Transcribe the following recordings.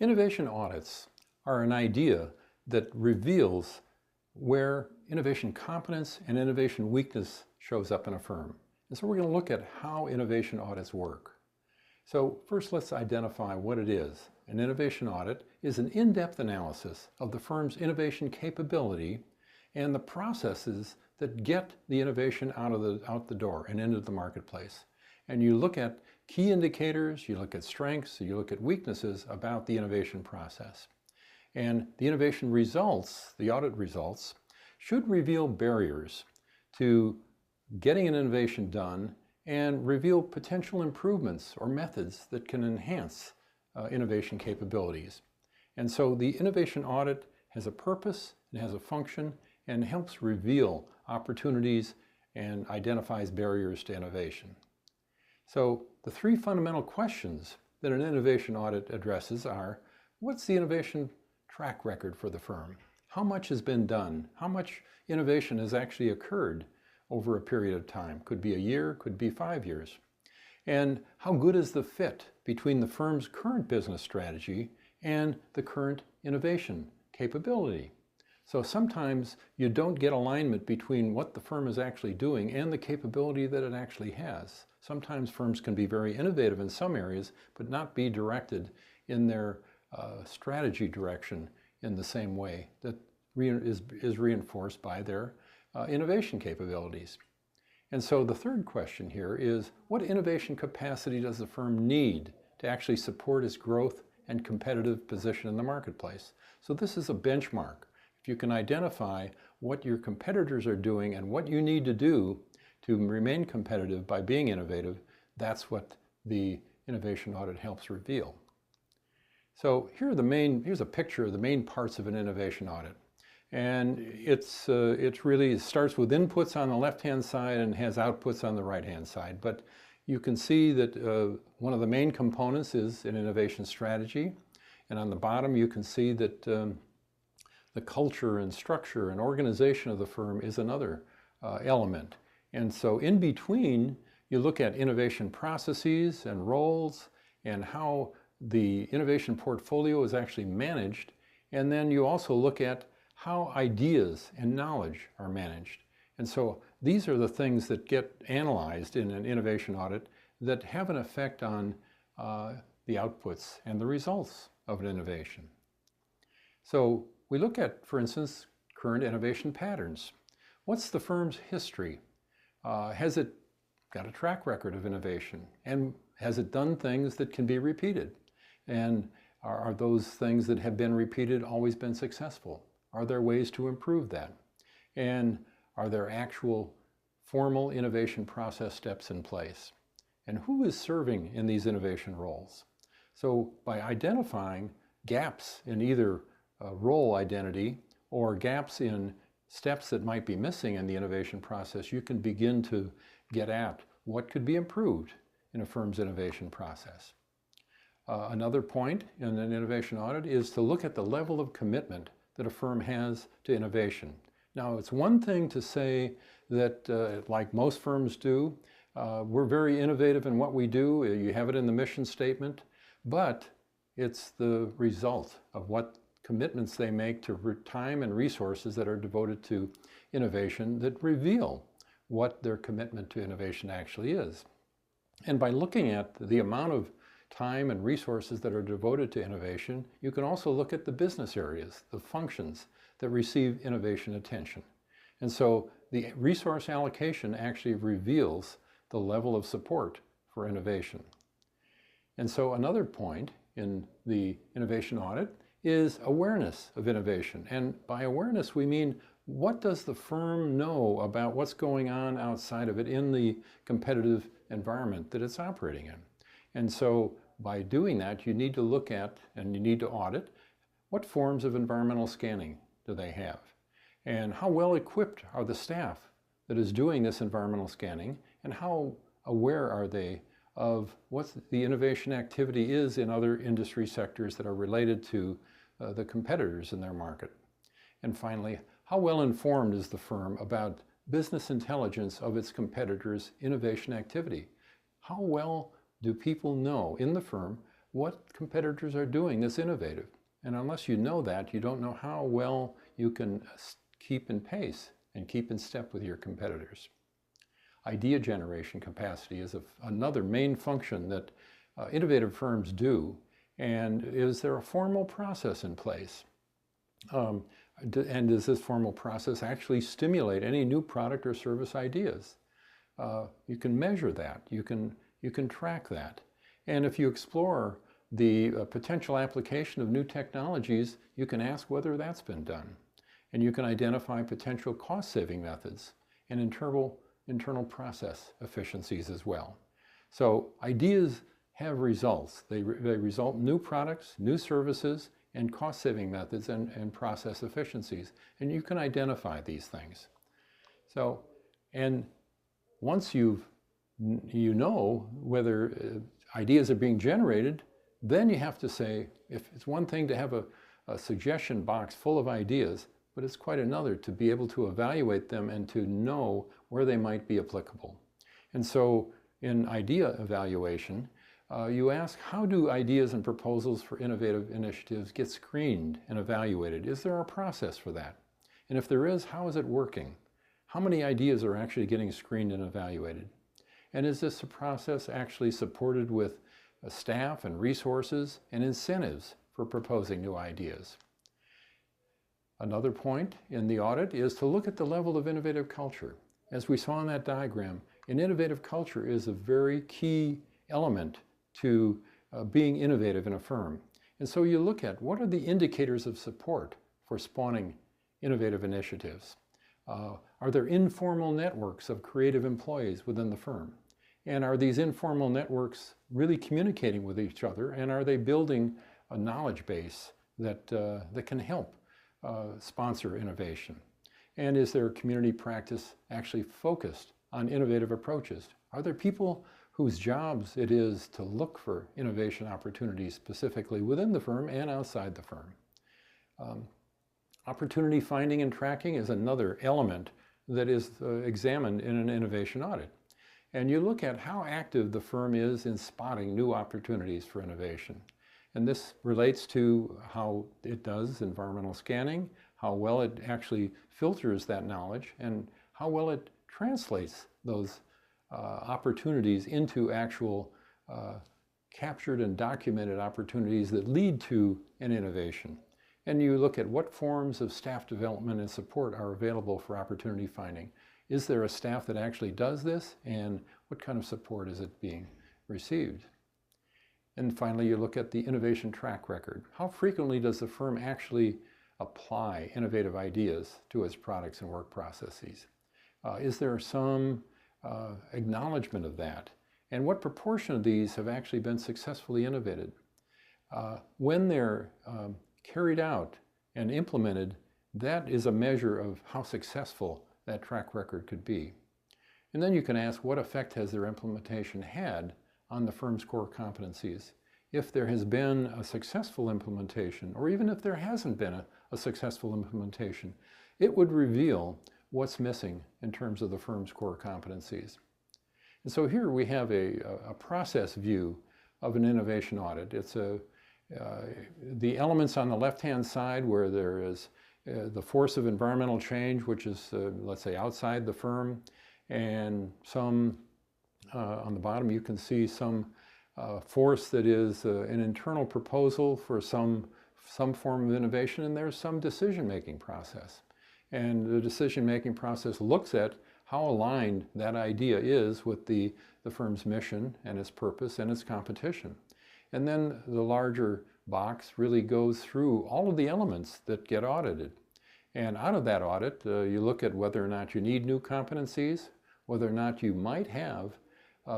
Innovation audits are an idea that reveals where innovation competence and innovation weakness shows up in a firm. And so we're going to look at how innovation audits work. So first, let's identify what it is. An innovation audit is an in-depth analysis of the firm's innovation capability and the processes that get the innovation out the door and into the marketplace. And you look at key indicators, you look at strengths, you look at weaknesses about the innovation process. And the innovation results, the audit results, should reveal barriers to getting an innovation done and reveal potential improvements or methods that can enhance innovation capabilities. And so the innovation audit has a purpose, it has a function, and helps reveal opportunities and identifies barriers to innovation. So the three fundamental questions that an innovation audit addresses are, what's the innovation track record for the firm? How much has been done? How much innovation has actually occurred over a period of time? Could be a year, could be 5 years. And how good is the fit between the firm's current business strategy and the current innovation capability? So sometimes you don't get alignment between what the firm is actually doing and the capability that it actually has. Sometimes firms can be very innovative in some areas, but not be directed in their strategy direction in the same way that is reinforced by their innovation capabilities. And so the third question here is, what innovation capacity does the firm need to actually support its growth and competitive position in the marketplace? So this is a benchmark. If you can identify what your competitors are doing and what you need to do to remain competitive by being innovative, that's what the innovation audit helps reveal. So here's a picture of the main parts of an innovation audit. And it starts with inputs on the left-hand side and has outputs on the right-hand side. But you can see that one of the main components is an innovation strategy. And on the bottom, you can see that the culture and structure and organization of the firm is another element. And so in between, you look at innovation processes and roles and how the innovation portfolio is actually managed. And then you also look at how ideas and knowledge are managed. And so these are the things that get analyzed in an innovation audit that have an effect on the outputs and the results of an innovation. So we look at, for instance, current innovation patterns. What's the firm's history? Has it got a track record of innovation? And has it done things that can be repeated? And are those things that have been repeated always been successful? Are there ways to improve that? And are there actual formal innovation process steps in place? And who is serving in these innovation roles? So by identifying gaps in either role identity or gaps in steps that might be missing in the innovation process, you can begin to get at what could be improved in a firm's innovation process. Another point in an innovation audit is to look at the level of commitment that a firm has to innovation. Now, it's one thing to say that, like most firms do, we're very innovative in what we do. You have it in the mission statement, but it's the result of what commitments they make to time and resources that are devoted to innovation that reveal what their commitment to innovation actually is. And by looking at the amount of time and resources that are devoted to innovation, you can also look at the business areas, the functions that receive innovation attention. And so the resource allocation actually reveals the level of support for innovation. And so another point in the innovation audit is awareness of innovation. And by awareness, we mean, what does the firm know about what's going on outside of it in the competitive environment that it's operating in? And so by doing that, you need to look at and you need to audit what forms of environmental scanning do they have? And how well equipped are the staff that is doing this environmental scanning? And how aware are they of what the innovation activity is in other industry sectors that are related to the competitors in their market? And finally, how well informed is the firm about business intelligence of its competitors' innovation activity? How well do people know in the firm what competitors are doing that's innovative. And unless you know that, you don't know how well you can keep in pace and keep in step with your competitors. Idea generation capacity is another main function that innovative firms do. And is there a formal process in place? And does this formal process actually stimulate any new product or service ideas? You can measure that. You can track that. And if you explore the potential application of new technologies, you can ask whether that's been done. And you can identify potential cost-saving methods and internal process efficiencies as well. So ideas have results. They result in new products, new services, and cost-saving methods and process efficiencies. And you can identify these things. So, and once you know whether ideas are being generated, then you have to say, if it's one thing to have a suggestion box full of ideas, but it's quite another to be able to evaluate them and to know where they might be applicable. And so in idea evaluation, you ask, how do ideas and proposals for innovative initiatives get screened and evaluated? Is there a process for that? And if there is, how is it working? How many ideas are actually getting screened and evaluated? And is this process actually supported with staff and resources and incentives for proposing new ideas? Another point in the audit is to look at the level of innovative culture. As we saw in that diagram, an innovative culture is a very key element to being innovative in a firm. And so you look at what are the indicators of support for spawning innovative initiatives. Are there informal networks of creative employees within the firm? And are these informal networks really communicating with each other? And are they building a knowledge base that can help sponsor innovation? And is there community practice actually focused on innovative approaches? Are there people whose jobs it is to look for innovation opportunities specifically within the firm and outside the firm? Opportunity finding and tracking is another element that is examined in an innovation audit. And you look at how active the firm is in spotting new opportunities for innovation. And this relates to how it does environmental scanning, how well it actually filters that knowledge, and how well it translates those opportunities into actual captured and documented opportunities that lead to an innovation. And you look at what forms of staff development and support are available for opportunity finding. Is there a staff that actually does this, and what kind of support is it being received? And finally, you look at the innovation track record. How frequently does the firm actually apply innovative ideas to its products and work processes? Is there some acknowledgement of that? And what proportion of these have actually been successfully innovated? When they're carried out and implemented, that is a measure of how successful that track record could be. And then you can ask, what effect has their implementation had on the firm's core competencies? If there has been a successful implementation, or even if there hasn't been a successful implementation, it would reveal what's missing in terms of the firm's core competencies. And so here we have a process view of an innovation audit. It's the elements on the left-hand side where there is the force of environmental change, which is, let's say, outside the firm, and some, on the bottom you can see some force that is an internal proposal for some form of innovation, and there's some decision-making process. And the decision-making process looks at how aligned that idea is with the firm's mission and its purpose and its competition. And then the larger box really goes through all of the elements that get audited. And out of that audit, you look at whether or not you need new competencies, whether or not you might have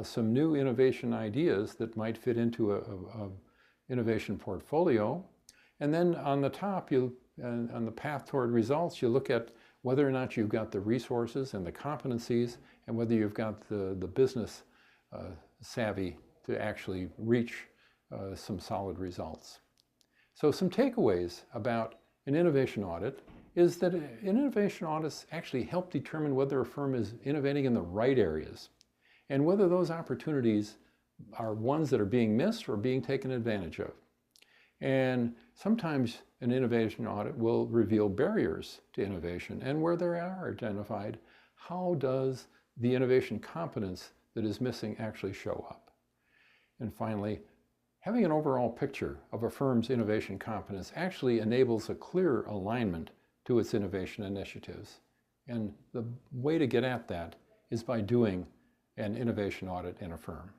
some new innovation ideas that might fit into a innovation portfolio. And then on the top, on the path toward results, you look at whether or not you've got the resources and the competencies, and whether you've got the business savvy to actually reach some solid results. So some takeaways about an innovation audit is that innovation audits actually help determine whether a firm is innovating in the right areas and whether those opportunities are ones that are being missed or being taken advantage of. And sometimes an innovation audit will reveal barriers to innovation, and where they are identified, how does the innovation competence that is missing actually show up? And finally, having an overall picture of a firm's innovation competence actually enables a clear alignment to its innovation initiatives. And the way to get at that is by doing an innovation audit in a firm.